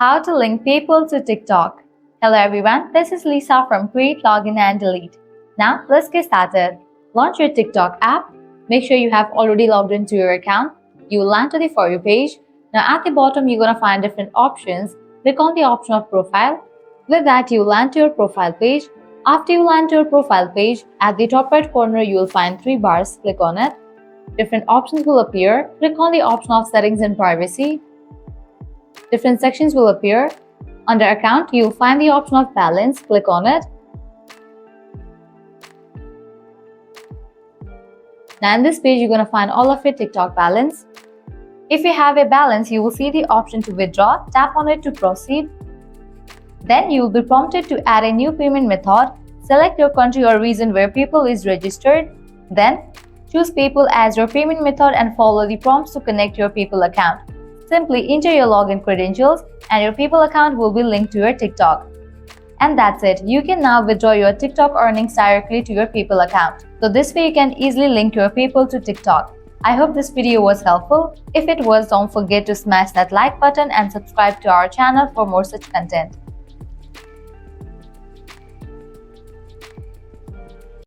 How to link people to TikTok. Hello everyone, this is Lisa from Create, Login and Delete. Now let's get started. Launch your TikTok app. Make sure you have already logged into your account. You will land to the For You page. Now at the bottom you're going to find different options. Click on the option of profile. With that you will land to your profile page. After you land to your profile page, at the top right corner you will find 3 bars. Click on it. Different options will appear. Click on the option of settings and privacy. Different sections will appear. Under account, you will find the option of balance. Click on it. Now in this page, you're going to find all of your TikTok balance. If you have a balance, you will see the option to withdraw. Tap on it to proceed. Then you will be prompted to add a new payment method. Select your country or region where PayPal is registered. Then choose PayPal as your payment method and follow the prompts to connect your PayPal account. Simply enter your login credentials and your PayPal account will be linked to your TikTok. And that's it. You can now withdraw your TikTok earnings directly to your PayPal account. So this way you can easily link your PayPal to TikTok. I hope this video was helpful. If it was, don't forget to smash that like button and subscribe to our channel for more such content.